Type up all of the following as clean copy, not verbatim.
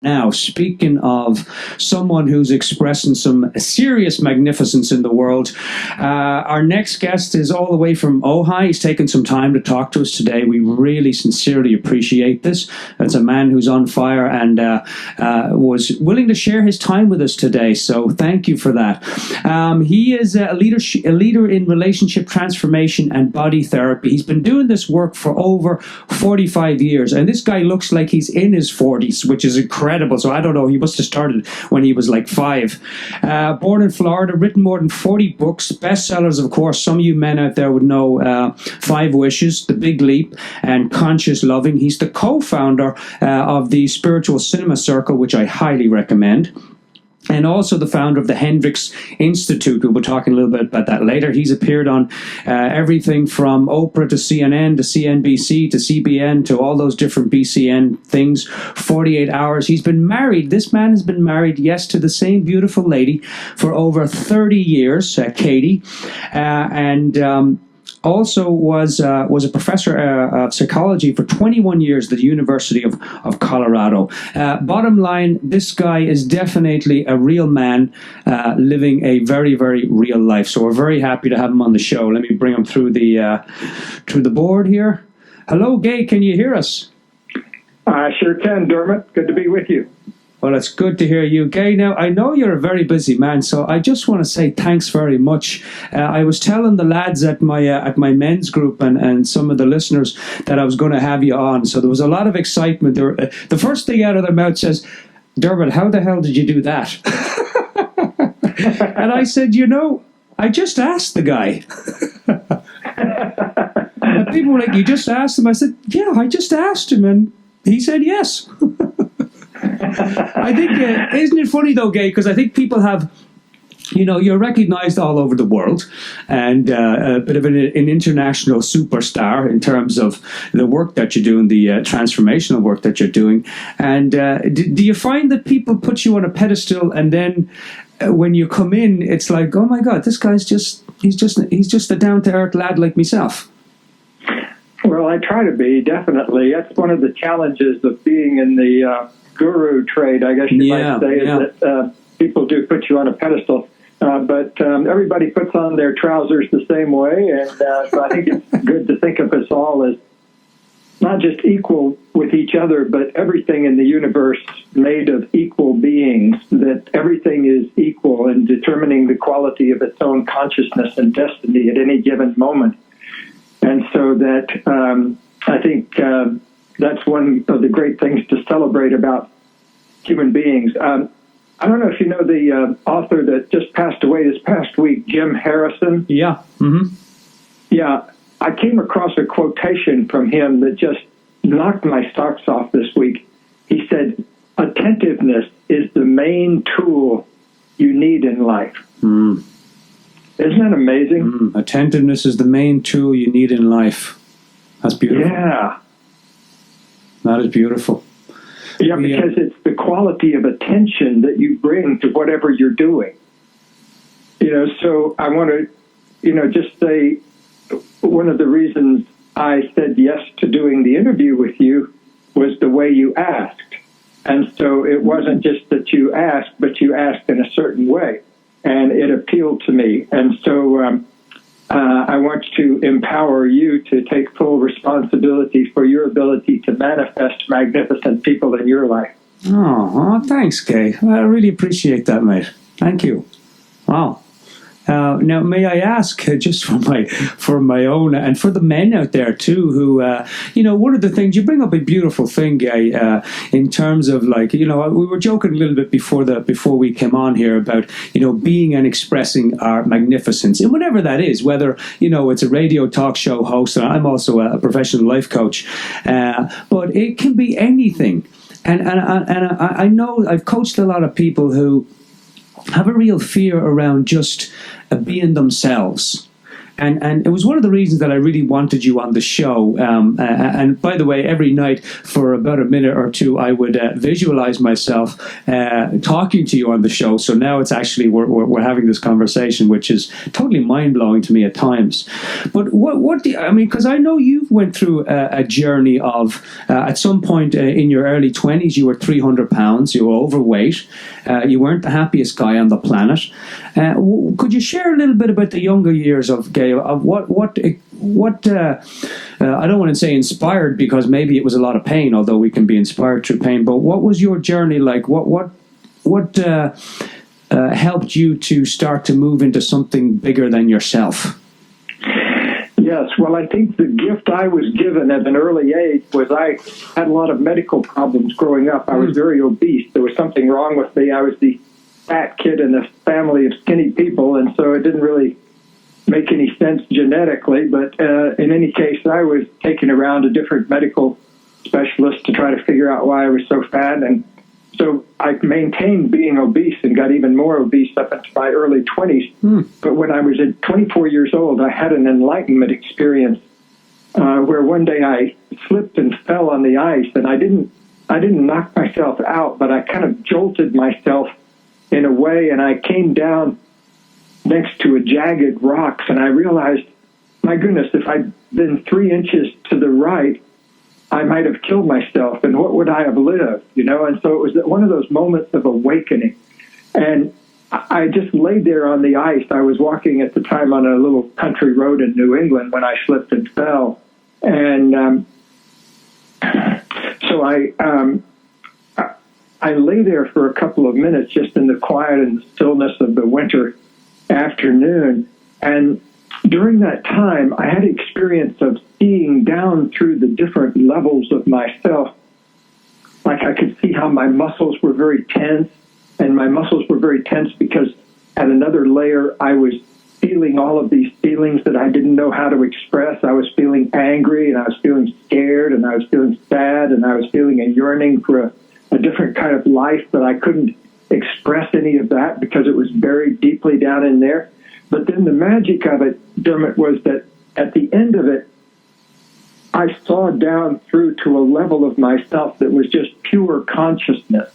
Now, speaking of someone who's expressing some serious magnificence in the world, our next guest is all the way from Ojai. He's taken some time to talk to us today. We really sincerely appreciate this. It's a man who's on fire and was willing to share his time with us today. So thank you for that. He is a leader in relationship transformation and body therapy. He's been doing this work for over 45 years. And this guy looks like he's in his 40s, which is incredible. So I don't know, he must have started when he was like 5. Born in Florida, written more than 40 books, bestsellers, of course. Some of you men out there would know 5 Wishes, The Big Leap, and Conscious Loving. He's the co-founder of the Spiritual Cinema Circle, which I highly recommend. And also the founder of the Hendricks Institute. We'll be talking a little bit about that later. He's appeared on everything from Oprah to CNN to CNBC to CBN to all those different BCN things, 48 Hours. He's been married. This man has been married, yes, to the same beautiful lady for over 30 years, Katie. Also was a professor of psychology for 21 years at the University of Colorado. Bottom line, this guy is definitely a real man living a very, very real life. So we're very happy to have him on the show. Let me bring him through the board here. Hello, Gay. Can you hear us? I sure can, Dermot. Good to be with you. Well, it's good to hear you, Gay. Now, I know you're a very busy man, so I just want to say thanks very much. I was telling the lads at my men's group and some of the listeners that I was going to have you on, so there was a lot of excitement. The first thing out of their mouth says, Dermot, how the hell did you do that? And I said, I just asked the guy. And people were like, you just asked him? I said, yeah, I just asked him, and he said yes. I think, isn't it funny though, Gay? Because I think people have, you're recognized all over the world and a bit of an international superstar in terms of the work that you're doing, the transformational work that you're doing. And do you find that people put you on a pedestal and then when you come in, it's like, oh my God, this guy's he's just a down-to-earth lad like myself? Well, I try to be, definitely. That's one of the challenges of being in the guru trade, I guess you might say, is that people do put you on a pedestal. But everybody puts on their trousers the same way. And so I think it's good to think of us all as not just equal with each other, but everything in the universe made of equal beings, that everything is equal in determining the quality of its own consciousness and destiny at any given moment. And so that I think that's one of the great things to celebrate about human beings. I don't know if you know the author that just passed away this past week, Jim Harrison. Yeah. Mm-hmm. Yeah. I came across a quotation from him that just knocked my socks off this week. He said, attentiveness is the main tool you need in life. Mm. Isn't that amazing? Attentiveness is the main tool you need in life. That's beautiful. Yeah. That is beautiful. Yeah, because it's the quality of attention that you bring to whatever you're doing. So I want to, just say one of the reasons I said yes to doing the interview with you was the way you asked. And so it wasn't just that you asked, but you asked in a certain way. And it appealed to me. And so I want to empower you to take full responsibility for your ability to manifest magnificent people in your life. Oh, thanks, Kay. I really appreciate that, mate. Thank you. Wow. Now, may I ask, just for my own, and for the men out there too, who, one of the things, you bring up a beautiful thing, Guy, in terms of we were joking a little bit before we came on here about, being and expressing our magnificence, and whatever that is, whether, it's a radio talk show host, and I'm also a professional life coach, but it can be anything. And I know I've coached a lot of people who have a real fear around just being themselves. And it was one of the reasons that I really wanted you on the show. And by the way, every night for about a minute or two, I would visualize myself talking to you on the show. So now it's actually, we're having this conversation, which is totally mind-blowing to me at times. But what do you, I mean, because I know you went through a journey of, at some point in your early 20s, you were 300 pounds, you were overweight, you weren't the happiest guy on the planet. Could you share a little bit about the younger years of Gail, of what I don't want to say inspired, because maybe it was a lot of pain, although we can be inspired through pain, but what was your journey like? What helped you to start to move into something bigger than yourself? Yes, well, I think the gift I was given at an early age was I had a lot of medical problems growing up. I was very obese. There was something wrong with me. I was the fat kid in a family of skinny people, and so it didn't really make any sense genetically. But in any case, I was taken around to different medical specialists to try to figure out why I was so fat. And so I maintained being obese and got even more obese up into my early 20s. But when I was at 24 years old, I had an enlightenment experience where one day I slipped and fell on the ice, and I didn't knock myself out, but I kind of jolted myself in a way, and I came down next to a jagged rocks, and I realized, my goodness, if I'd been 3 inches to the right, I might have killed myself, and what would I have lived, you know? And so it was one of those moments of awakening. And I just laid there on the ice. I was walking at the time on a little country road in New England when I slipped and fell. And so I lay there for a couple of minutes just in the quiet and stillness of the winter afternoon. And during that time, I had an experience of seeing down through the different levels of myself. Like I could see how my muscles were very tense, and my muscles were very tense because at another layer, I was feeling all of these feelings that I didn't know how to express. I was feeling angry, and I was feeling scared, and I was feeling sad, and I was feeling a yearning for a different kind of life, but I couldn't express any of that because it was buried deeply down in there. But then the magic of it, Dermot, was that at the end of it, I saw down through to a level of myself that was just pure consciousness,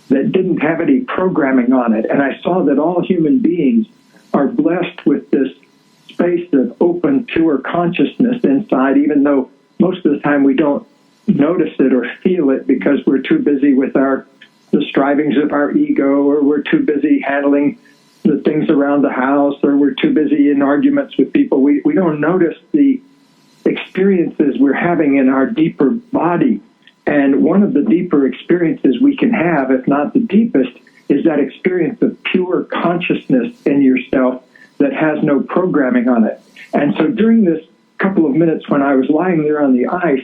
that didn't have any programming on it. And I saw that all human beings are blessed with this space of open, pure consciousness inside, even though most of the time we don't notice it or feel it because we're too busy with the strivings of our ego, or we're too busy handling the things around the house, or we're too busy in arguments with people. We don't notice the experiences we're having in our deeper body. And one of the deeper experiences we can have, if not the deepest, is that experience of pure consciousness in yourself that has no programming on it. And so during this couple of minutes when I was lying there on the ice,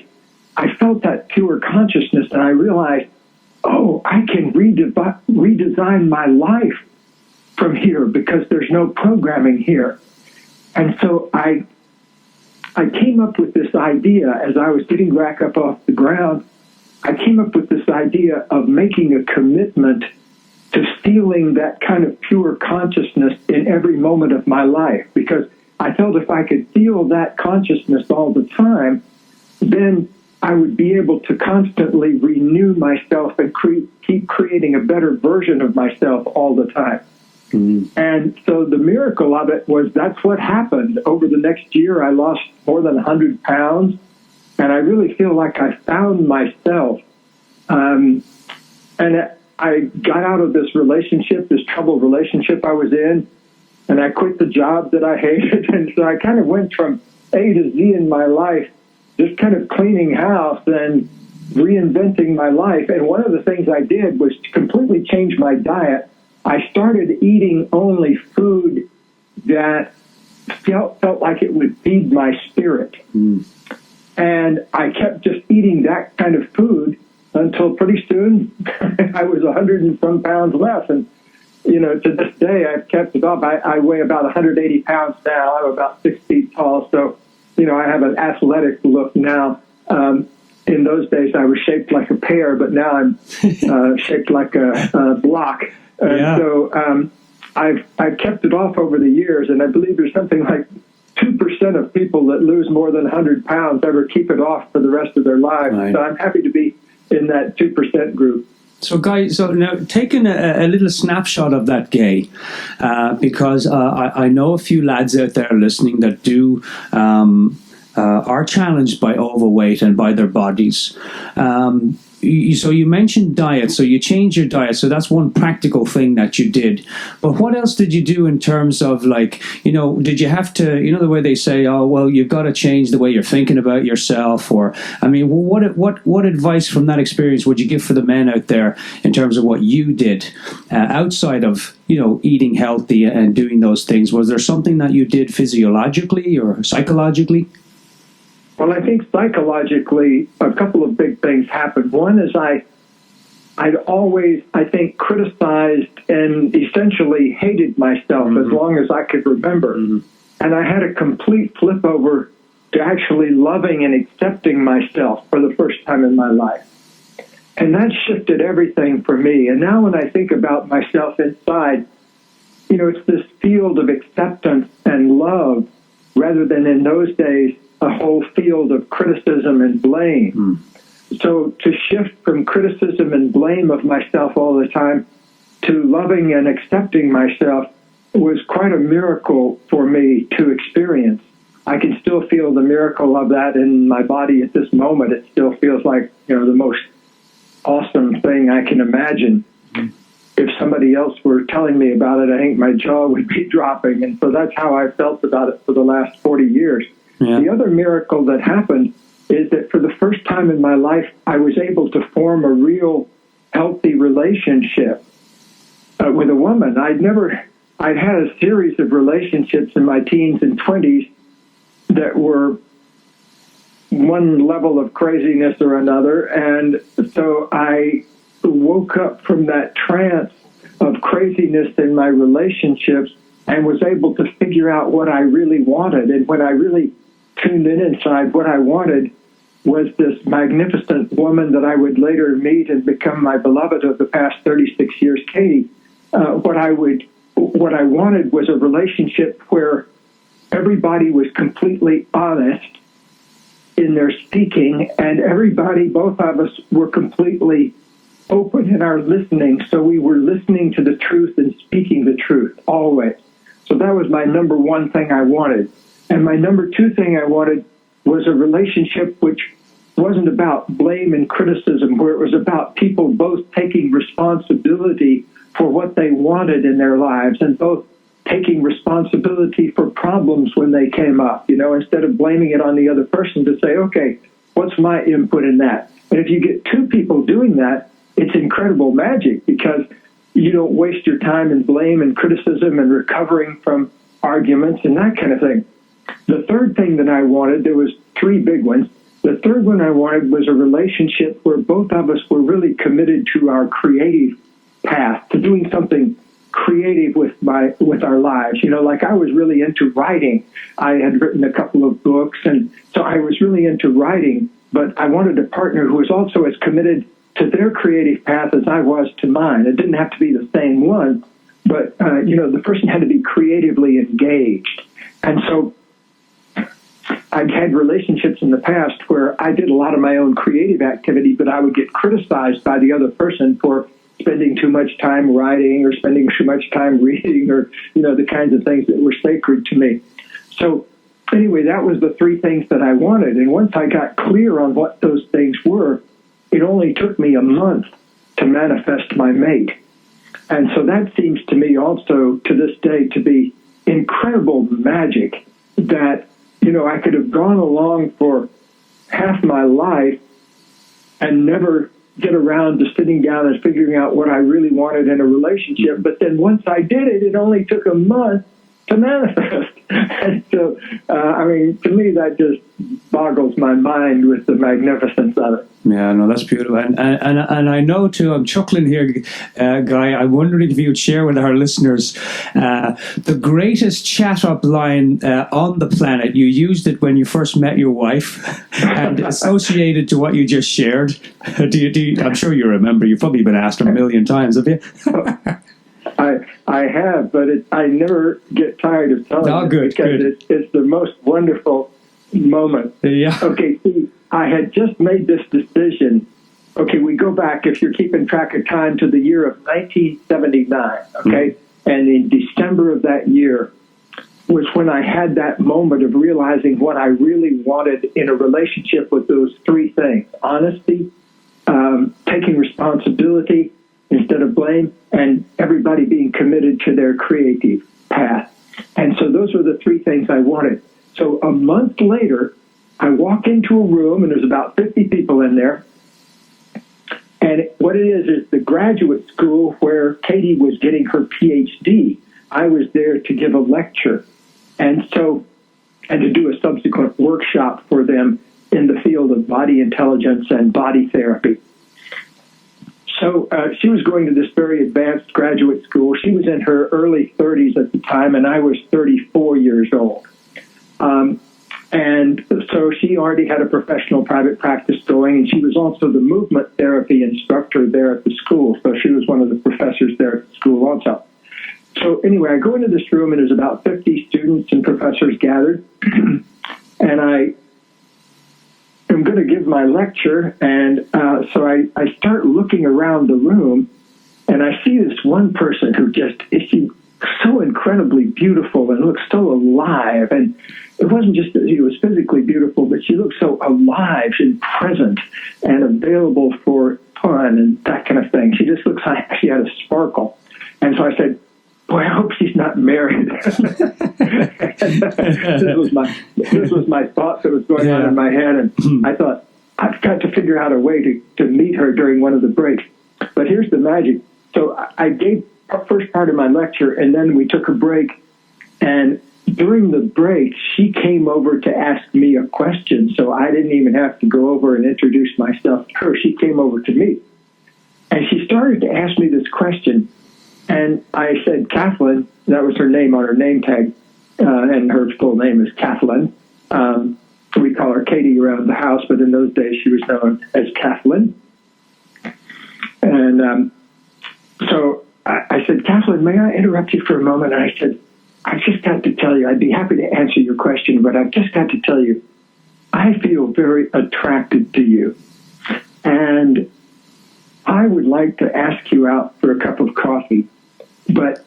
I felt that pure consciousness, and I realized, oh, I can redesign my life from here because there's no programming here. And so I came up with this idea as I was getting back up off the ground. I came up with this idea of making a commitment to feeling that kind of pure consciousness in every moment of my life, because I felt if I could feel that consciousness all the time, then I would be able to constantly renew myself and keep creating a better version of myself all the time. And so the miracle of it was that's what happened. Over the next year, I lost more than 100 pounds, and I really feel like I found myself. And I got out of this relationship, this troubled relationship I was in, and I quit the job that I hated. And so I kind of went from A to Z in my life, just kind of cleaning house and reinventing my life. And one of the things I did was to completely change my diet. I started eating only food that felt like it would feed my spirit. And I kept just eating that kind of food until pretty soon I was 100 and some pounds less. And, you know, to this day, I've kept it off. I weigh about 180 pounds now. I'm about 6 feet tall. So, you know, I have an athletic look now. In those days, I was shaped like a pear, but now I'm shaped like a block. So I've kept it off over the years, and I believe there's something like 2% of people that lose more than 100 pounds ever keep it off for the rest of their lives. Right. So I'm happy to be in that 2% group. So, Guy, so now taking a little snapshot of that, Gay, because I know a few lads out there listening that are challenged by overweight and by their bodies. So you mentioned diet, so you changed your diet, so that's one practical thing that you did. But what else did you do in terms of, like, did you have to, the way they say, oh, well, you've got to change the way you're thinking about yourself, or, I mean, what advice from that experience would you give for the men out there in terms of what you did outside of, eating healthy and doing those things? Was there something that you did physiologically or psychologically? Well, I think psychologically, a couple of big things happened. One is I'd always, I think, criticized and essentially hated myself as long as I could remember. And I had a complete flip over to actually loving and accepting myself for the first time in my life. And that shifted everything for me. And now when I think about myself inside, it's this field of acceptance and love rather than in those days a whole field of criticism and blame. So to shift from criticism and blame of myself all the time to loving and accepting myself was quite a miracle for me to experience. I can still feel the miracle of that in my body at this moment. It still feels like, the most awesome thing I can imagine. If somebody else were telling me about it, I think my jaw would be dropping. And so that's how I felt about it for the last 40 years. Yeah. The other miracle that happened is that for the first time in my life, I was able to form a real healthy relationship with a woman. I'd had a series of relationships in my teens and 20s that were one level of craziness or another. And so I woke up from that trance of craziness in my relationships and was able to figure out what I really wanted. And when I really tuned in inside, what I wanted was this magnificent woman that I would later meet and become my beloved of the past 36 years, Katie. What I wanted was a relationship where everybody was completely honest in their speaking, and both of us were completely open in our listening. So we were listening to the truth and speaking the truth always. So that was my number one thing I wanted. And my number two thing I wanted was a relationship which wasn't about blame and criticism, where it was about people both taking responsibility for what they wanted in their lives and both taking responsibility for problems when they came up, instead of blaming it on the other person, to say, okay, what's my input in that? And if you get two people doing that, it's incredible magic, because you don't waste your time in blame and criticism and recovering from arguments and that kind of thing. The third thing that I wanted, there was three big ones. The third one I wanted was a relationship where both of us were really committed to our creative path, to doing something creative with our lives. Like I was really into writing. I had written a couple of books, and so I was really into writing, but I wanted a partner who was also as committed to their creative path as I was to mine. It didn't have to be the same one, but, the person had to be creatively engaged. And so I'd had relationships in the past where I did a lot of my own creative activity, but I would get criticized by the other person for spending too much time writing or spending too much time reading, or, the kinds of things that were sacred to me. So anyway, that was the three things that I wanted. And once I got clear on what those things were, it only took me a month to manifest my mate. And so that seems to me also to this day to be incredible magic, that, I could have gone along for half my life and never get around to sitting down and figuring out what I really wanted in a relationship. But then once I did it, it only took a month to manifest. And so, to me, that just boggles my mind with the magnificence of it. Yeah, no, that's beautiful. And I know, too, I'm chuckling here, Guy. I'm wondering if you would share with our listeners the greatest chat-up line on the planet. You used it when you first met your wife and associated to what you just shared. I'm sure you remember. You've probably been asked a million times, have you? I have, but I never get tired of telling it because it's the most wonderful moment. Yeah. Okay, see, I had just made this decision. Okay, we go back, if you're keeping track of time, to the year of 1979, okay? And in December of that year was when I had that moment of realizing what I really wanted in a relationship with those three things: honesty, taking responsibility instead of blame, and everybody being committed to their creative path. And so those were the three things I wanted. So a month later, I walk into a room, and there's about 50 people in there. And what it is the graduate school where Katie was getting her PhD. I was there to give a lecture and to do a subsequent workshop for them in the field of body intelligence and body therapy. So she was going to this very advanced graduate school. She was in her early 30s at the time, and I was 34 years old. And so she already had a professional private practice going, and she was also the movement therapy instructor there at the school. So she was one of the professors there at the school also. So anyway, I go into this room, and there's about 50 students and professors gathered. And I am going to give my lecture. And so I start looking around the room, and I see this one person who she's so incredibly beautiful and looks so alive. And it wasn't just that she was physically beautiful, but she looked so alive and present and available for fun and that kind of thing. She just looks like she had a sparkle. And so I said, boy, I hope she's not married. This was my thought that was going on in my head. And I thought, I've got to figure out a way to meet her during one of the breaks. But here's the magic. So I gave the first part of my lecture, and then we took a break. And during the break, she came over to ask me a question. So I didn't even have to go over and introduce myself to her. She came over to me. And she started to ask me this question. And I said, Kathleen, that was her name on her name tag, and her full name is Kathleen. We call her Katie around the house, but in those days she was known as Kathleen. And so I said, Kathleen, may I interrupt you for a moment? And I said, I've just got to tell you, I'd be happy to answer your question, but I've just got to tell you, I feel very attracted to you. And I would like to ask you out for a cup of coffee, but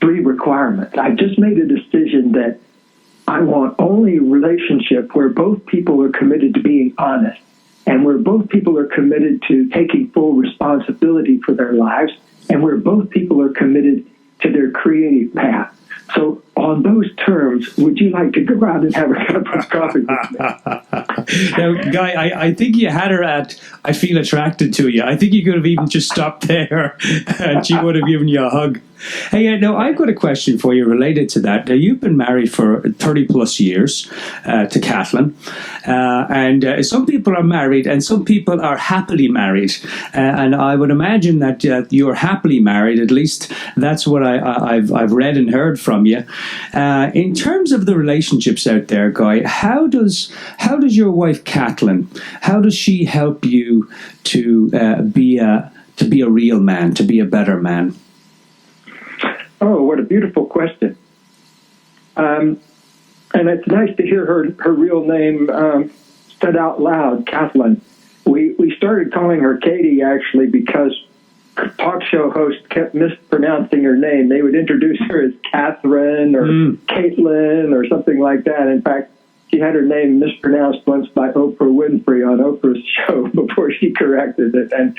3 requirements. I just made a decision that I want only a relationship where both people are committed to being honest and where both people are committed to taking full responsibility for their lives and where both people are committed to their creative path. So on those terms, would you like to go out and have a cup of coffee with me? Now, Guy, I think you had her at, I feel attracted to you. I think you could have even just stopped there and she would have given you a hug. Hey, now I've got a question for you related to that. Now, you've been married for 30 plus years to Kathleen, and some people are married and some people are happily married. And I would imagine that you're happily married. At least that's what I've read and heard from you. In terms of the relationships out there, Guy, how does your wife Kathleen, how does she help you to be a real man, to be a better man? Oh, what a beautiful question. And it's nice to hear her real name said out loud, Kathleen. We started calling her Katie, actually, because talk show hosts kept mispronouncing her name. They would introduce her as Catherine or Caitlin or something like that. In fact, she had her name mispronounced once by Oprah Winfrey on Oprah's show before she corrected it. And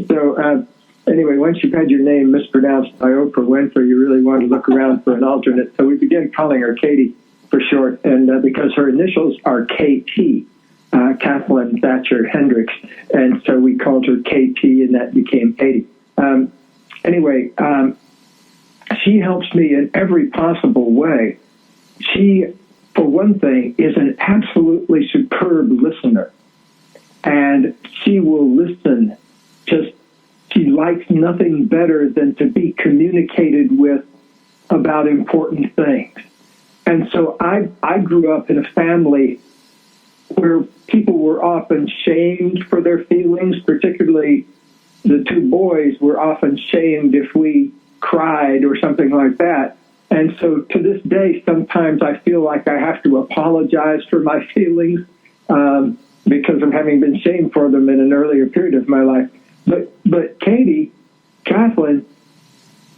so... Anyway, once you've had your name mispronounced by Oprah Winfrey, you really want to look around for an alternate. So we began calling her Katie for short, and because her initials are KT, Kathleen Thatcher Hendricks, and so we called her KT, and that became Katie. Anyway, she helps me in every possible way. She, for one thing, is an absolutely superb listener, and she will listen just. She likes nothing better than to be communicated with about important things. And so I grew up in a family where people were often shamed for their feelings, particularly the 2 boys were often shamed if we cried or something like that. And so to this day, sometimes I feel like I have to apologize for my feelings because of having been shamed for them in an earlier period of my life. But Kathleen,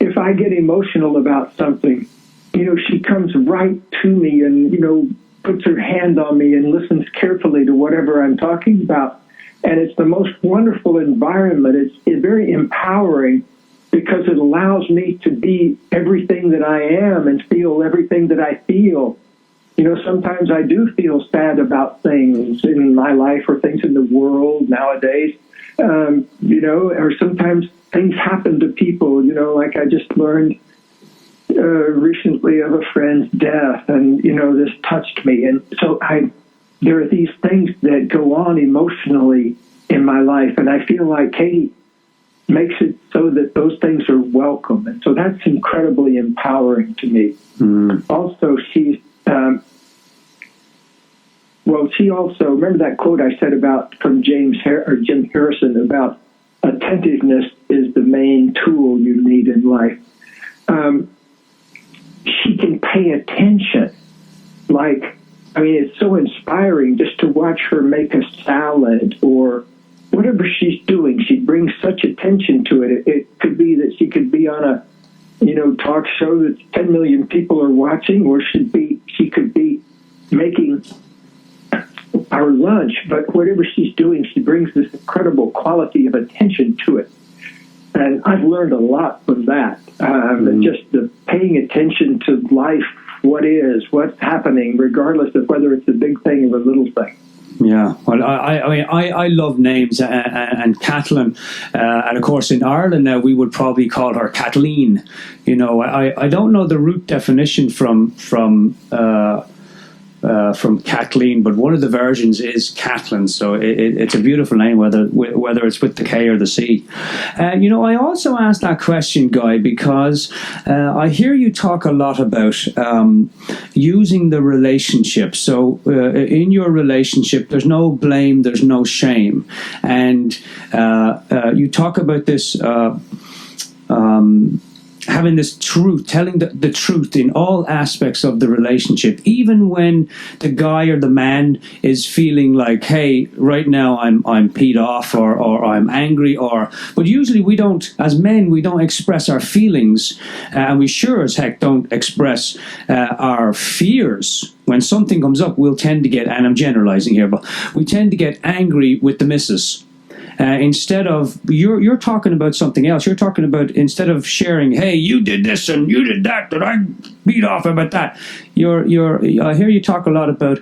if I get emotional about something, she comes right to me and, puts her hand on me and listens carefully to whatever I'm talking about. And it's the most wonderful environment. It's very empowering because it allows me to be everything that I am and feel everything that I feel. Sometimes I do feel sad about things in my life or things in the world nowadays, or sometimes things happen to people, like I just learned recently of a friend's death, and, this touched me. And so there are these things that go on emotionally in my life, and I feel like Katie makes it so that those things are welcome. And so that's incredibly empowering to me. Also, she's, she also, remember that quote I said from Jim Harrison about attentiveness is the main tool you need in life. She can pay attention. It's so inspiring just to watch her make a salad or whatever she's doing. She brings such attention to it. It could be that she could be on a, talk show that 10 million people are watching, or she could be making our lunch. But whatever she's doing, she brings this incredible quality of attention to it. And I've learned a lot from that. Just the paying attention to life, what's happening, regardless of whether it's a big thing or a little thing. Yeah, well, I love names, and Kathleen, and of course in Ireland now we would probably call her Kathleen. I don't know the root definition from Kathleen, but one of the versions is Kathleen, so it's a beautiful name, whether it's with the K or the C. I also asked that question, Guy, because I hear you talk a lot about using the relationship. So in your relationship, there's no blame, there's no shame, and you talk about this. Having this truth, telling the truth in all aspects of the relationship, even when the guy or the man is feeling like, hey, right now I'm peed off or I'm angry, but usually we don't, as men, we don't express our feelings, and we sure as heck don't express our fears. When something comes up, we'll tend to get, and I'm generalizing here, but we tend to get angry with the missus. Instead of, you're talking about something else. You're talking about, instead of sharing, hey, you did this and you did that I beat off about that. I hear you talk a lot about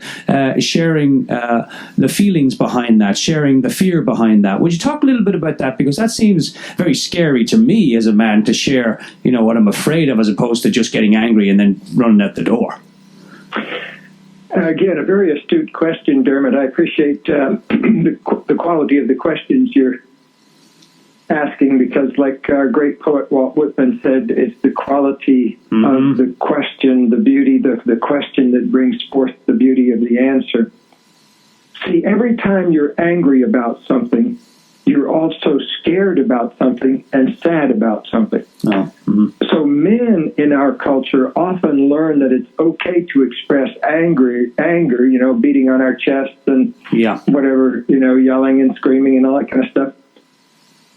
sharing the feelings behind that, sharing the fear behind that. Would you talk a little bit about that? Because that seems very scary to me as a man, to share, what I'm afraid of, as opposed to just getting angry and then running out the door. Again, a very astute question, Dermot. I appreciate the quality of the questions you're asking, because like our great poet Walt Whitman said, it's the quality of the question, the beauty, the question that brings forth the beauty of the answer. See, every time you're angry about something, you're also scared about something and sad about something. Oh. Mm-hmm. So men in our culture often learn that it's okay to express anger, beating on our chests and whatever, yelling and screaming and all that kind of stuff.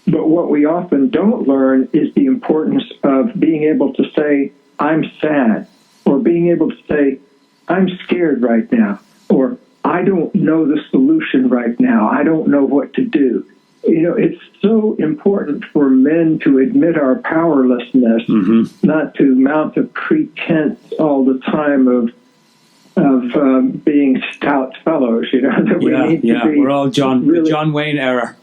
But what we often don't learn is the importance of being able to say, I'm sad, or being able to say, I'm scared right now, or I don't know the solution right now. I don't know what to do. It's so important for men to admit our powerlessness, not to mount a pretense all the time of being stout fellows. That we need to be. We're all John Wayne era.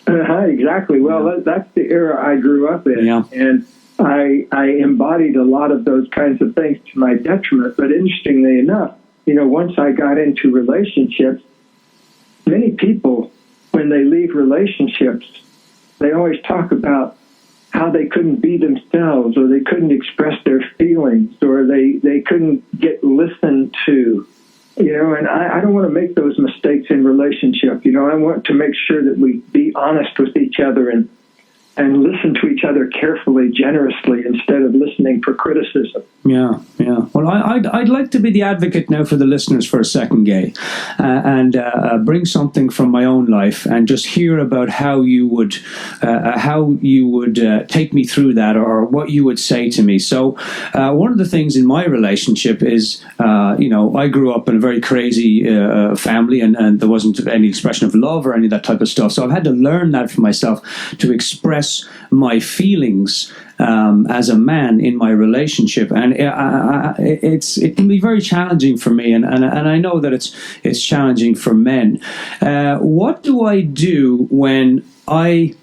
Exactly. Well, that's the era I grew up in, and I embodied a lot of those kinds of things to my detriment. But interestingly enough, once I got into relationships, many people, when they leave relationships, they always talk about how they couldn't be themselves, or they couldn't express their feelings, or they couldn't get listened to. And I don't want to make those mistakes in relationship. I want to make sure that we be honest with each other and and listen to each other carefully, generously, instead of listening for criticism. Yeah. Well, I'd like to be the advocate now for the listeners for a second, Gay, and bring something from my own life and just hear about how you would take me through that, or what you would say to me. So, one of the things in my relationship is, I grew up in a very crazy family, and there wasn't any expression of love or any of that type of stuff. So I've had to learn that for myself, to express my feelings as a man in my relationship, and it can be very challenging for me, and I know that it's challenging for men. What do I do when like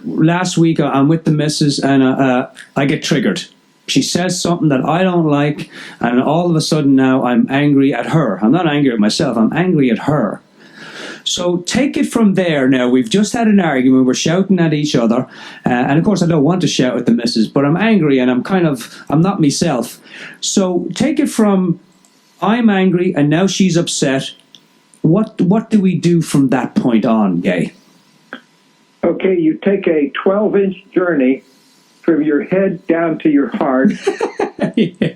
last week I'm with the missus and I get triggered? She says something that I don't like, and all of a sudden now I'm angry at her. I'm not angry at myself, I'm angry at her. So take it from there now. We've just had an argument. We're shouting at each other. And of course, I don't want to shout at the missus, but I'm angry and I'm not myself. So take it from, I'm angry and now she's upset. What do we do from that point on, Gay? Okay, you take a 12-inch journey from your head down to your heart. Yeah.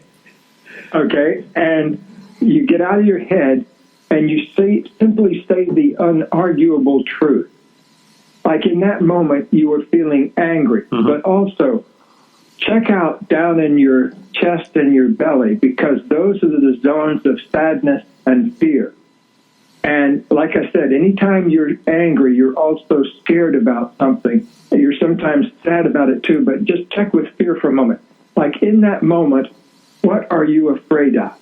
Okay, and you get out of your head, and you simply say the unarguable truth. Like in that moment, you were feeling angry, but also check out down in your chest and your belly, because those are the zones of sadness and fear. And like I said, anytime you're angry, you're also scared about something. You're sometimes sad about it too, but just check with fear for a moment. Like in that moment, what are you afraid of?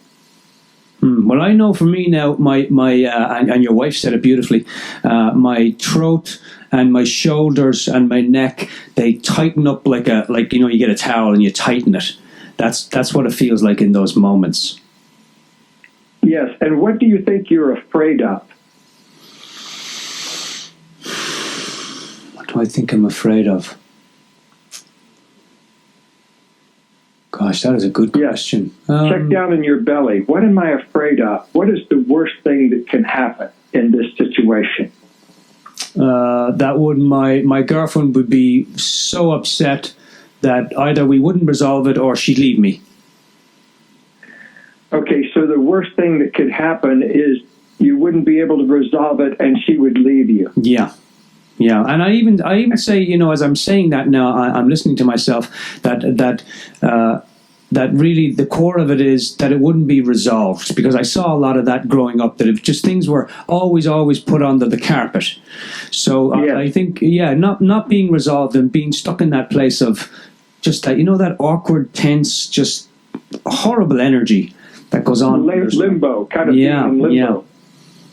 Well, I know for me now, my and your wife said it beautifully, my throat and my shoulders and my neck, they tighten up like you get a towel and you tighten it. That's what it feels like in those moments. Yes, and what do you think you're afraid of? What do I think I'm afraid of? Gosh, that is a good question. Check down in your belly. What am I afraid of? What is the worst thing that can happen in this situation? My girlfriend would be so upset that either we wouldn't resolve it or she'd leave me. Okay, so the worst thing that could happen is you wouldn't be able to resolve it and she would leave you. Yeah. And I even say, as I'm saying that now, I'm listening to myself, that really the core of it is that it wouldn't be resolved, because I saw a lot of that growing up, that just things were always put under the carpet. So I think, not being resolved and being stuck in that place of just that, that awkward, tense, just horrible energy that goes on. Limbo, kind of being in limbo.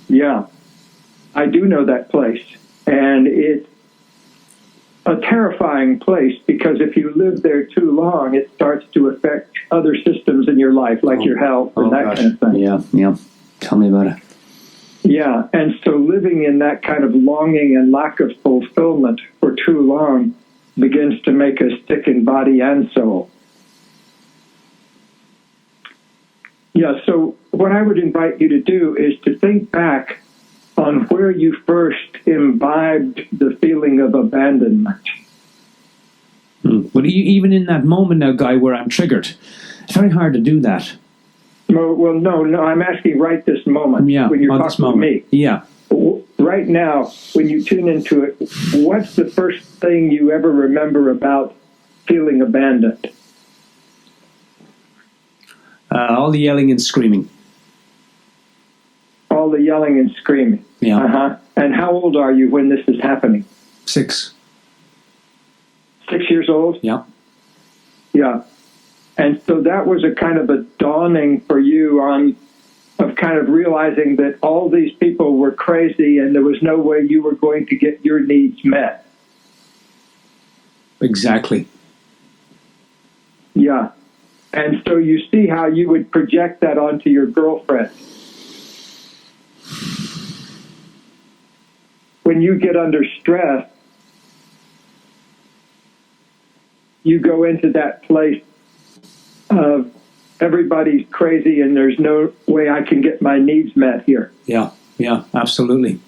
Yeah. I do know that place. And it's a terrifying place, because if you live there too long, it starts to affect other systems in your life, like your health and that kind of thing. Yeah. Tell me about it. Yeah, and so living in that kind of longing and lack of fulfillment for too long begins to make us sick in body and soul. Yeah, so what I would invite you to do is to think back on where you first imbibed the feeling of abandonment. Well, even in that moment now, Guy, where I'm triggered, it's very hard to do that. Well, no, I'm asking right this moment, when you're talking to me. Yeah. Right now, when you tune into it, what's the first thing you ever remember about feeling abandoned? All the yelling and screaming. All the yelling and screaming. Yeah. And how old are you when this is happening? 6. 6 years old? Yeah. Yeah. And so that was a kind of a dawning for you of kind of realizing that all these people were crazy and there was no way you were going to get your needs met. Exactly. Yeah. And so you see how you would project that onto your girlfriend. When you get under stress, you go into that place of everybody's crazy and there's no way I can get my needs met here. Yeah, absolutely.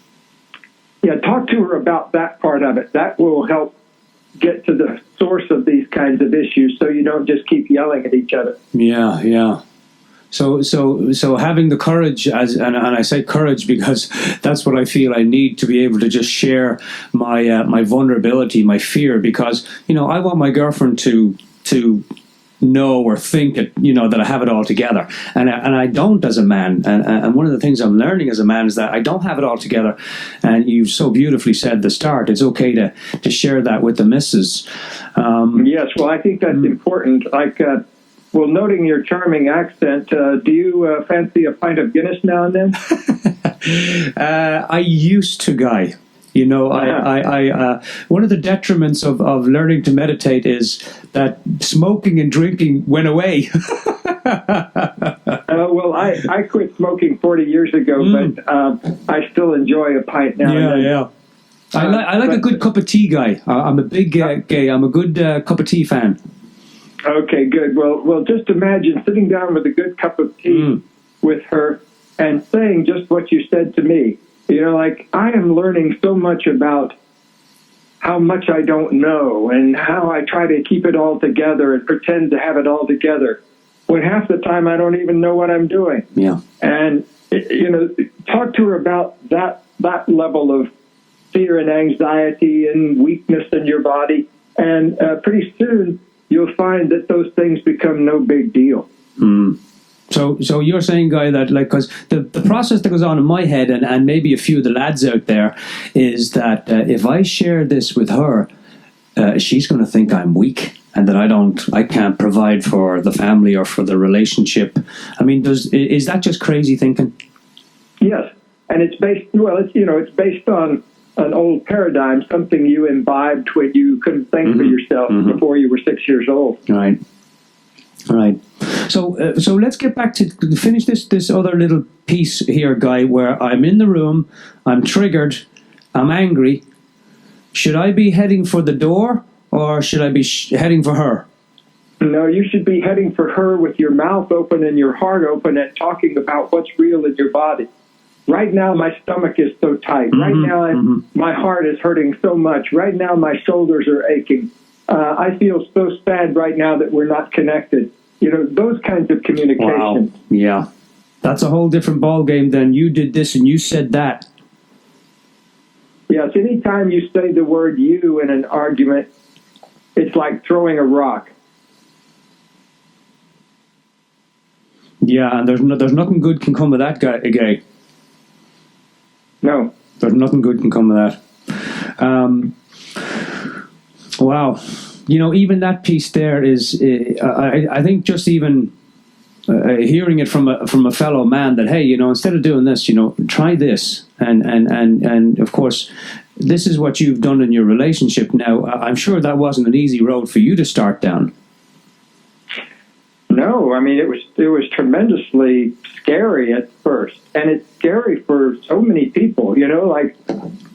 Yeah, talk to her about that part of it. That will help get to the source of these kinds of issues so you don't just keep yelling at each other. Yeah, yeah. So having the courage, and I say courage because that's what I feel I need to be able to just share my my vulnerability, my fear, because I want my girlfriend to know or think it, that I have it all together, and I don't as a man, and one of the things I'm learning as a man is that I don't have it all together, and you so beautifully said at the start, it's okay to share that with the missus. Yes, well, I think that's important. Like, well, noting your charming accent, do you fancy a pint of Guinness now and then? I used to, Guy. I one of the detriments of learning to meditate is that smoking and drinking went away. Well, I quit smoking 40 years ago, but I still enjoy a pint now and then. Yeah. I like a good cup of tea, Guy. I'm a big gay. I'm a good cup of tea fan. Okay, good. Well, just imagine sitting down with a good cup of tea with her and saying just what you said to me. Like, I am learning so much about how much I don't know and how I try to keep it all together and pretend to have it all together, when half the time I don't even know what I'm doing. Yeah. And, talk to her about that level of fear and anxiety and weakness in your body. And pretty soon you'll find that those things become no big deal. So you're saying, Guy, that because the process that goes on in my head and maybe a few of the lads out there is that if I share this with her, she's going to think I'm weak and that I can't provide for the family or for the relationship. I mean, is that just crazy thinking? Yes, and it's based on an old paradigm, something you imbibed when you couldn't think for yourself before you were 6 years old. Right. So let's get back to finish this other little piece here, Guy, where I'm in the room, I'm triggered, I'm angry. Should I be heading for the door or should I be heading for her? No, you should be heading for her with your mouth open and your heart open and talking about what's real in your body. Right now, my stomach is so tight. Right now, my heart is hurting so much. Right now, my shoulders are aching. I feel so sad right now that we're not connected. Those kinds of communication. Wow. Yeah. That's a whole different ballgame than you did this and you said that. Yes, anytime you say the word you in an argument, it's like throwing a rock. Yeah, and there's nothing good can come of that, Guy. No. There's nothing good can come of that. Wow. Even that piece there is, I think just even hearing it from a fellow man that, hey, instead of doing this, try this. And of course, this is what you've done in your relationship. Now, I'm sure that wasn't an easy road for you to start down. No, I mean, it was tremendously scary at first. And it's scary for so many people, like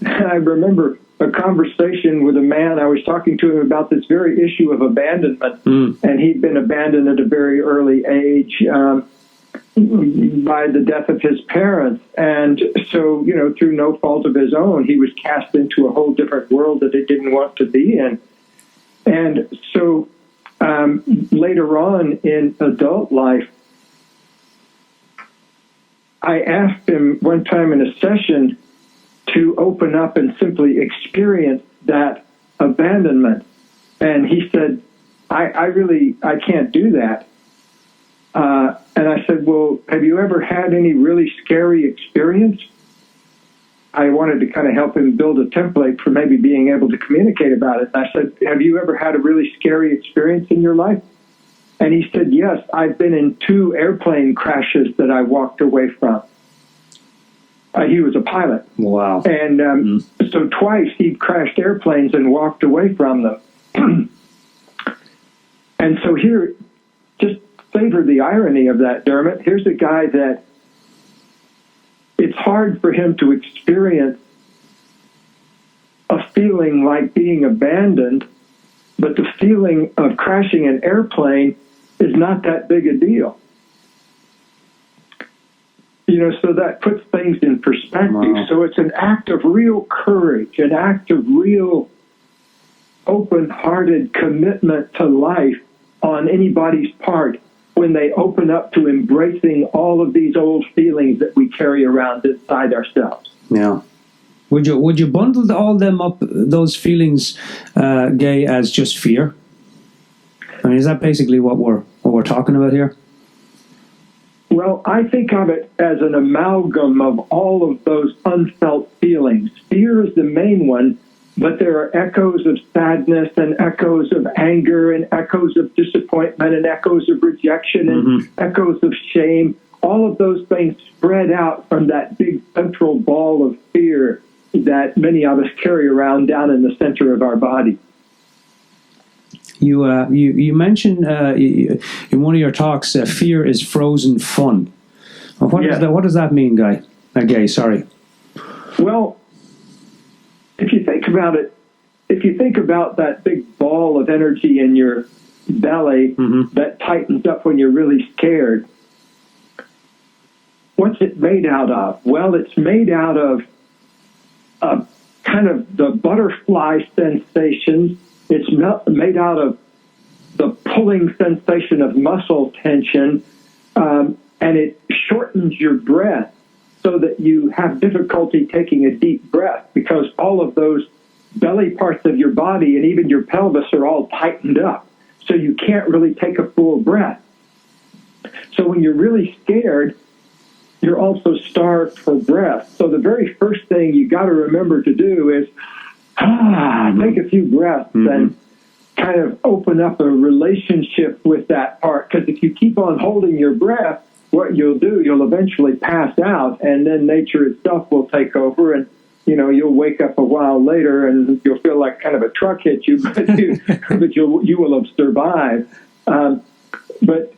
I remember a conversation with a man. I was talking to him about this very issue of abandonment, and he'd been abandoned at a very early age by the death of his parents. And so, through no fault of his own, he was cast into a whole different world that he didn't want to be in. And so later on in adult life, I asked him one time in a session to open up and simply experience that abandonment. And he said, I can't do that. And I said, well, have you ever had any really scary experience? I wanted to kind of help him build a template for maybe being able to communicate about it. And I said, have you ever had a really scary experience in your life? And he said, yes, I've been in 2 airplane crashes that I walked away from. He was a pilot. Wow. And so twice he'd crashed airplanes and walked away from them. And so here, just savor the irony of that, Dermot. Here's a guy that it's hard for him to experience a feeling like being abandoned, but the feeling of crashing an airplane is not that big a deal. So that puts things in perspective. Wow. So it's an act of real courage, an act of real open-hearted commitment to life on anybody's part when they open up to embracing all of these old feelings that we carry around inside ourselves. Yeah. Would you bundle all them up, those feelings, Gay, as just fear? I mean, is that basically what we're talking about here? Well, I think of it as an amalgam of all of those unfelt feelings. Fear is the main one, but there are echoes of sadness and echoes of anger and echoes of disappointment and echoes of rejection and echoes of shame. All of those things spread out from that big central ball of fear that many of us carry around down in the center of our body. You mentioned in one of your talks, fear is frozen fun. What does that mean, Gay? Sorry. Well, if you think about it, if you think about that big ball of energy in your belly that tightens up when you're really scared, what's it made out of? Well, it's made out of kind of the butterfly sensations. It's made out of the pulling sensation of muscle tension, and it shortens your breath so that you have difficulty taking a deep breath because all of those belly parts of your body and even your pelvis are all tightened up. So you can't really take a full breath. So when you're really scared, you're also starved for breath. So the very first thing you got to remember to do is take a few breaths and kind of open up a relationship with that part. Because if you keep on holding your breath, what you'll do, you'll eventually pass out, and then nature itself will take over, and you'll wake up a while later, and you'll feel like kind of a truck hit you, but you will have survived. But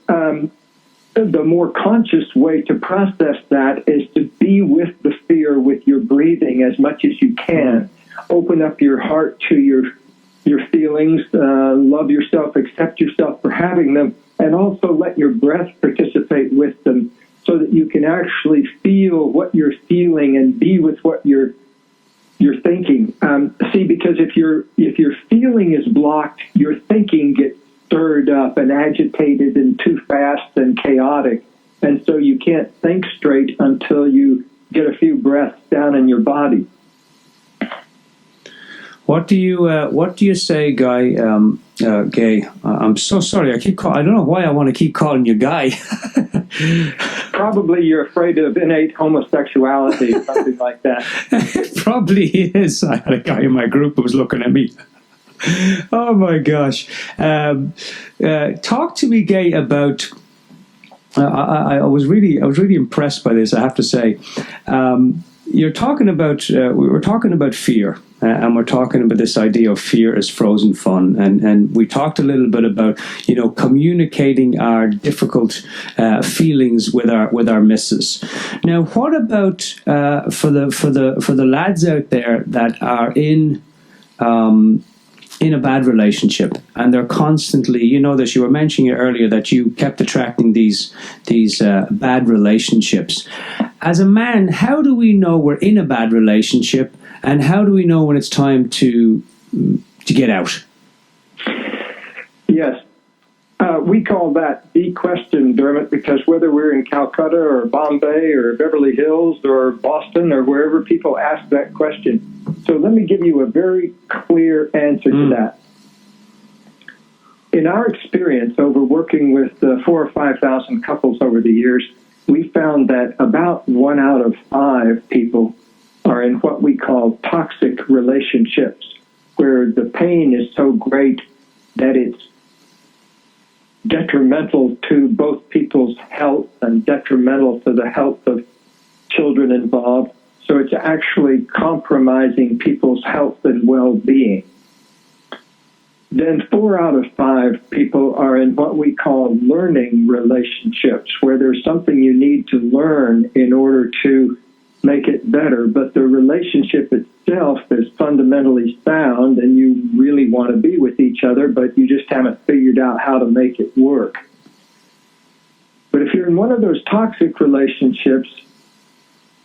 the more conscious way to process that is to be with the fear with your breathing as much as you can. Open up your heart to your feelings, love yourself, accept yourself for having them, and also let your breath participate with them so that you can actually feel what you're feeling and be with what you're thinking. Because if your feeling is blocked, your thinking gets stirred up and agitated and too fast and chaotic, and so you can't think straight until you get a few breaths down in your body. What do you say, Gay? I'm so sorry. I don't know why I want to keep calling you Guy. Probably you're afraid of innate homosexuality or something like that. It probably is. I had a guy in my group who was looking at me. Oh my gosh! Talk to me, Gay, about. I was really impressed by this, I have to say. You're talking about we're talking about fear, and we're talking about this idea of fear as frozen fun, and we talked a little bit about communicating our difficult feelings with our missus. Now, what about for the lads out there that are in a bad relationship and they're constantly, you were mentioning it earlier that you kept attracting these bad relationships. As a man, how do we know we're in a bad relationship, and how do we know when it's time to get out? Yes. We call that the question, Dermot, because whether we're in Calcutta or Bombay or Beverly Hills or Boston or wherever people ask that question. So let me give you a very clear answer to that. In our experience over working with 4,000 or 5,000 couples over the years, we found that about 1 out of 5 people are in what we call toxic relationships, where the pain is so great that it's detrimental to both people's health and detrimental to the health of children involved. So it's actually compromising people's health and well-being. Then 4 out of 5 people are in what we call learning relationships, where there's something you need to learn in order to make it better, but the relationship itself is fundamentally sound and you really want to be with each other, but you just haven't figured out how to make it work. But if you're in one of those toxic relationships,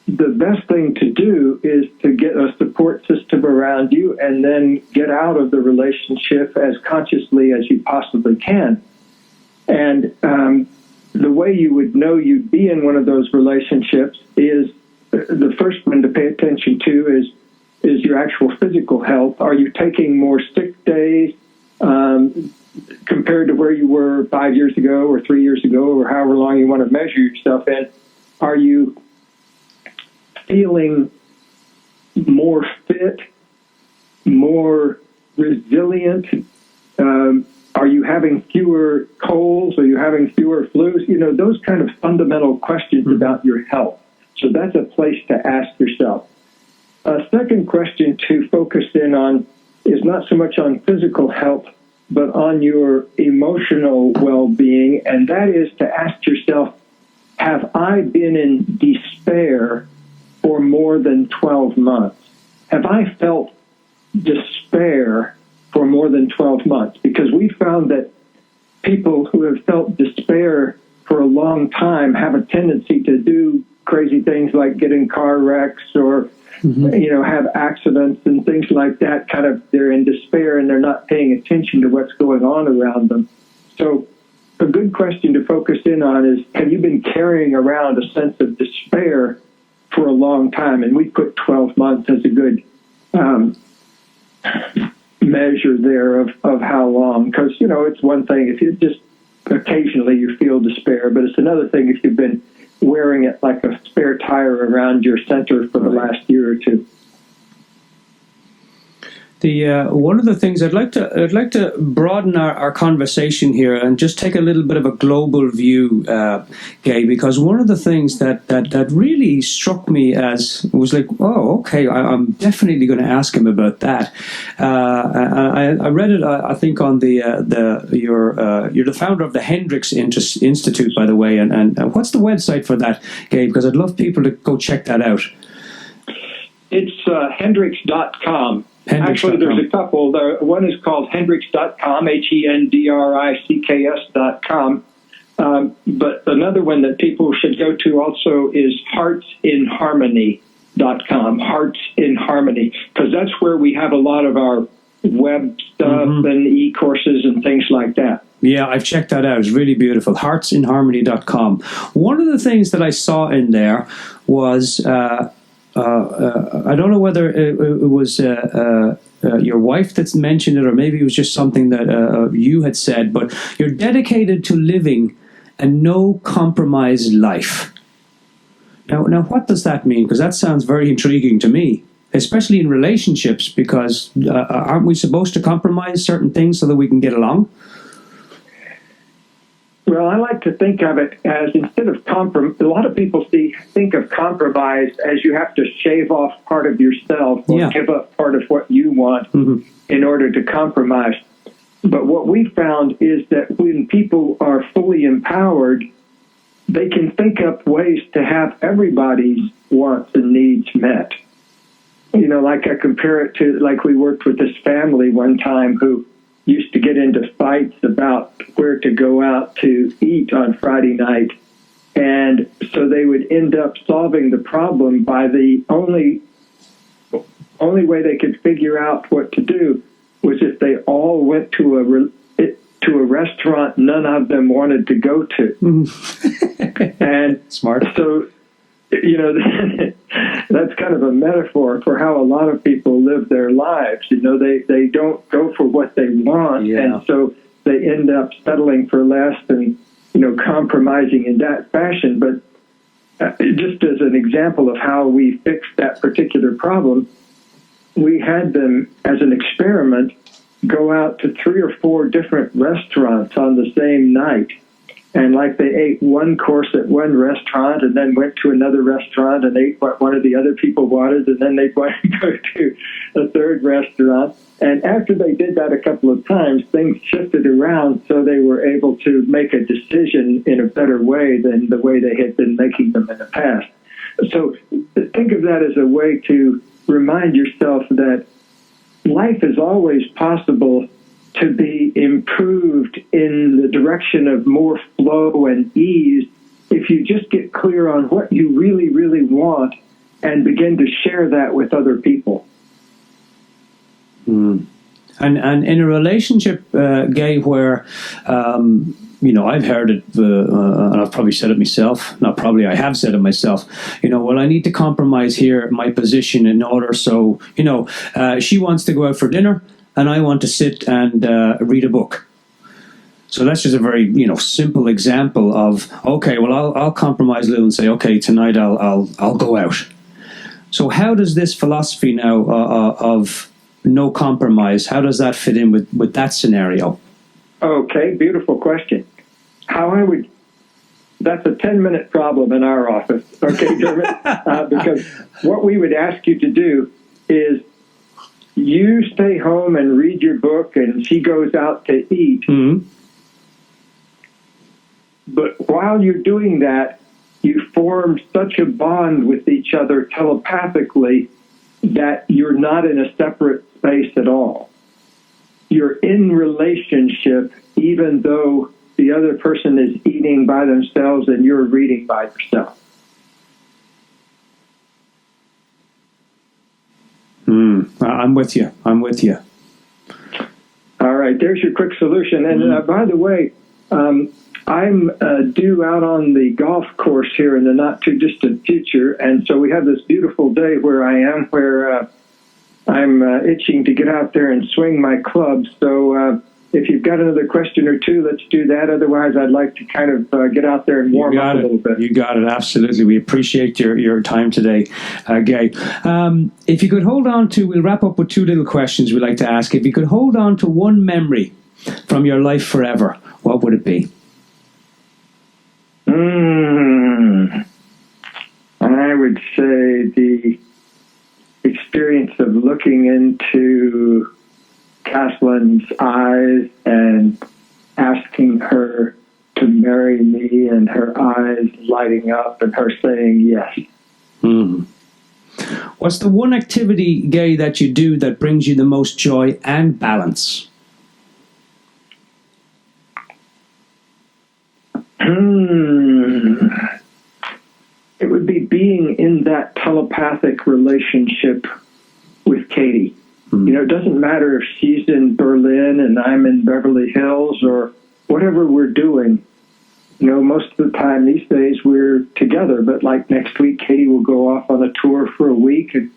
the best thing to do is to get a support system around you and then get out of the relationship as consciously as you possibly can. And the way you would know you'd be in one of those relationships is the first one to pay attention to is your actual physical health. Are you taking more sick days compared to where you were 5 years ago or 3 years ago or however long you want to measure yourself in? Are you feeling more fit, more resilient? Are you having fewer colds? Are you having fewer flus? Those kind of fundamental questions about your health. So that's a place to ask yourself. A second question to focus in on is not so much on physical health, but on your emotional well-being, and that is to ask yourself, have I been in despair for more than 12 months? Have I felt despair for more than 12 months? Because we found that people who have felt despair for a long time have a tendency to do crazy things like get in car wrecks or have accidents and things like that. Kind of, they're in despair and they're not paying attention to what's going on around them. So a good question to focus in on is, have you been carrying around a sense of despair for a long time? And we put 12 months as a good measure there of how long. Because, it's one thing if you just occasionally you feel despair, but it's another thing if you've been wearing it like a spare tire around your center for the last year or two. The one of the things I'd like to broaden our conversation here and just take a little bit of a global view, Gay, because one of the things that really struck me as was like, oh, okay, I'm definitely going to ask him about that. I read it, I think, on you're the founder of the Hendricks Institute, by the way, and what's the website for that, Gay? Because I'd love people to go check that out. It's Hendricks.com. Actually, there's a couple. One is called Hendricks.com, Hendricks.com. But another one that people should go to also is heartsinharmony.com, Hearts in Harmony, because that's where we have a lot of our web stuff and e-courses and things like that. Yeah, I've checked that out. It's really beautiful. Heartsinharmony.com. One of the things that I saw in there was... I don't know whether it was your wife that's mentioned it, or maybe it was just something that you had said, but you're dedicated to living a no-compromise life. Now, what does that mean? Because that sounds very intriguing to me, especially in relationships, because aren't we supposed to compromise certain things so that we can get along? Well, I like to think of it as, instead of compromise, a lot of people think of compromise as you have to shave off part of yourself or give up part of what you want in order to compromise. But what we found is that when people are fully empowered, they can think up ways to have everybody's wants and needs met. Like I compare it to, like we worked with this family one time who used to get into fights about where to go out to eat on Friday night. And so they would end up solving the problem by the only way they could figure out what to do was if they all went to a restaurant none of them wanted to go to. And smart. So, that's kind of a metaphor for how a lot of people live their lives. They don't go for what they want, and so they end up settling for less and, compromising in that fashion. But just as an example of how we fixed that particular problem, we had them, as an experiment, go out to 3 or 4 different restaurants on the same night. And they ate one course at one restaurant and then went to another restaurant and ate what one of the other people wanted, and then they'd want to go to a third restaurant. And after they did that a couple of times, things shifted around so they were able to make a decision in a better way than the way they had been making them in the past. So think of that as a way to remind yourself that life is always possible to be improved in the direction of more flow and ease if you just get clear on what you really, really want and begin to share that with other people. And in a relationship, Gay, where I've heard it, and I've probably said it myself. Not probably, I have said it myself. Well, I need to compromise here my position in order. So, she wants to go out for dinner, and I want to sit and read a book. So that's just a very, simple example of, okay, well, I'll compromise a little and say, okay, tonight I'll go out. So how does this philosophy now of no compromise, how does that fit in with that scenario? Okay, beautiful question. That's a 10-minute problem in our office, okay, Dermot? Because what we would ask you to do is you stay home and read your book and she goes out to eat. Mm-hmm. But while you're doing that, you form such a bond with each other telepathically that you're not in a separate space at all. You're in relationship even though the other person is eating by themselves and you're reading by yourself. I'm with you. All right, there's your quick solution. And by the way, I'm due out on the golf course here in the not-too-distant future, and so we have this beautiful day where I'm itching to get out there and swing my clubs. So if you've got another question or two, let's do that. Otherwise, I'd like to kind of get out there and warm up a little bit. You got it, absolutely. We appreciate your time today, Gay. If you could hold on to, we'll wrap up with two little questions we'd like to ask. If you could hold on to one memory from your life forever, what would it be? I would say the experience of looking into Catherine's eyes and asking her to marry me, and her eyes lighting up and her saying yes. What's the one activity, Gay, that you do that brings you the most joy and balance? It would be being in that telepathic relationship with Katie. It doesn't matter if she's in Berlin and I'm in Beverly Hills or whatever we're doing. Most of the time these days we're together, but like next week, Katie will go off on a tour for a week and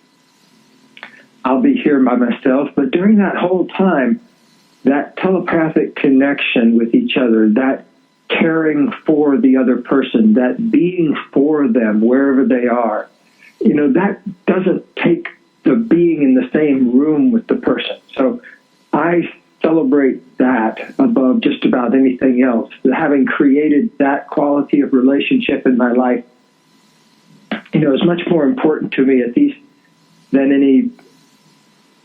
I'll be here by myself. But during that whole time, that telepathic connection with each other, that caring for the other person, that being for them wherever they are, that doesn't take the being in the same room with the person. So I celebrate that above just about anything else. Having created that quality of relationship in my life, is much more important to me, at least, than any $1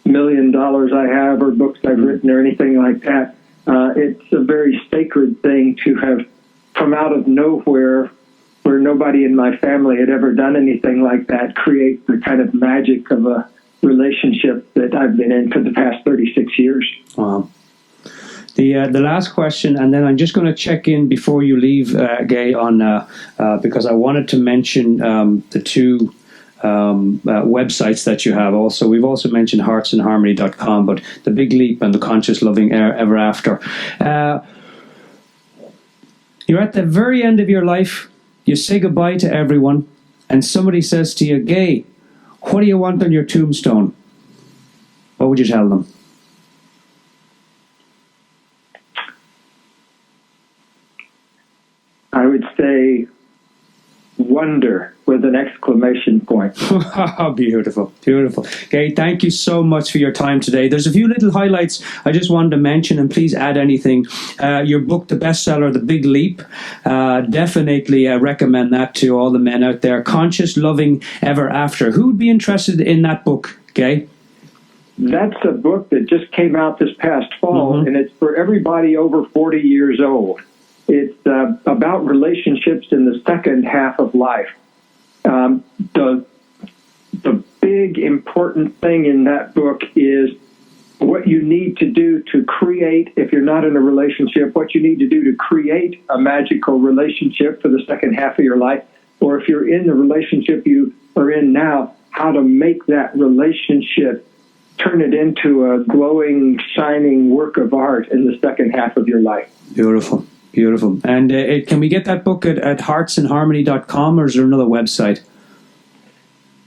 million I have or books I've written or anything like that. It's a very sacred thing to have come out of nowhere, where nobody in my family had ever done anything like that, create the kind of magic of a relationship that I've been in for the past 36 years. Wow. The last question, and then I'm just going to check in before you leave, Gay, on because I wanted to mention the two websites that you have. Also, we've also mentioned heartsandharmony.com, but The Big Leap and The Conscious Loving Ever After. You're at the very end of your life. You say goodbye to everyone, and somebody says to you, Gay, what do you want on your tombstone? What would you tell them? I would say wonder with an exclamation point. Beautiful, beautiful. Okay, thank you so much for your time today. There's a few little highlights I just wanted to mention, and please add anything. Your book, the bestseller, The Big Leap, definitely recommend that to all the men out there. Conscious Loving Ever After. Who would be interested in that book, Gay? That's a book that just came out this past fall, and it's for everybody over 40 years old. It's about relationships in the second half of life. The big important thing in that book is what you need to do to create, if you're not in a relationship, what you need to do to create a magical relationship for the second half of your life. Or if you're in the relationship, you are in now, how to make that relationship, turn it into a glowing, shining work of art in the second half of your life. Beautiful. Beautiful. And can we get that book at heartsinharmony.com, or is there another website?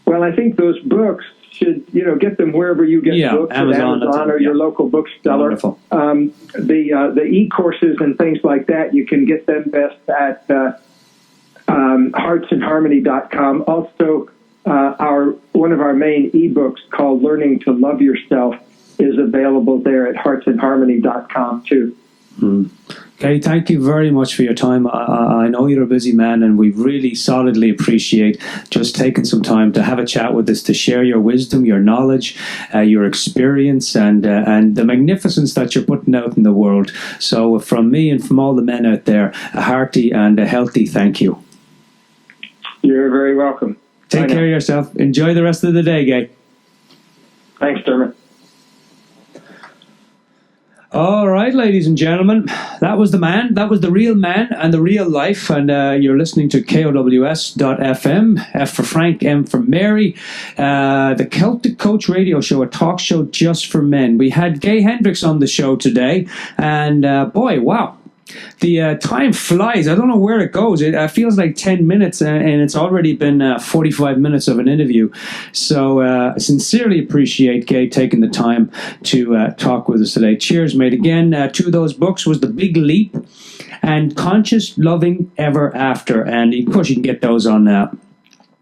Well, I think those books should, get them wherever you get books, Amazon or your local bookseller. Wonderful. The e-courses and things like that, you can get them best at heartsinharmony.com. Also, one of our main ebooks called Learning to Love Yourself is available there at heartsinharmony.com too. Okay, thank you very much for your time. I know you're a busy man, and we really solidly appreciate just taking some time to have a chat with us, to share your wisdom, your knowledge, your experience, and the magnificence that you're putting out in the world. So from me and from all the men out there, a hearty and a healthy thank you. You're very welcome. Take care of yourself. Enjoy the rest of the day, Gay. Thanks, Dermot. All right, ladies and gentlemen, that was the man. That was the real man and the real life. And you're listening to KOWS.FM, F for Frank, M for Mary, the Celtic Coach Radio Show, a talk show just for men. We had Gay Hendricks on the show today, and boy, wow. The time flies. I don't know where it goes. It feels like 10 minutes, and it's already been 45 minutes of an interview. So sincerely appreciate Gay taking the time to talk with us today. Cheers, mate. Again, two of those books was The Big Leap and Conscious Loving Ever After. And of course, you can get those on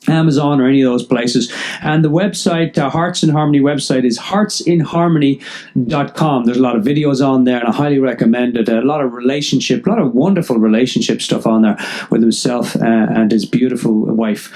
Amazon or any of those places. And the website, Hearts in Harmony website, is heartsinharmony.com. There's a lot of videos on there, and I highly recommend it. A lot of wonderful relationship stuff on there with himself and his beautiful wife.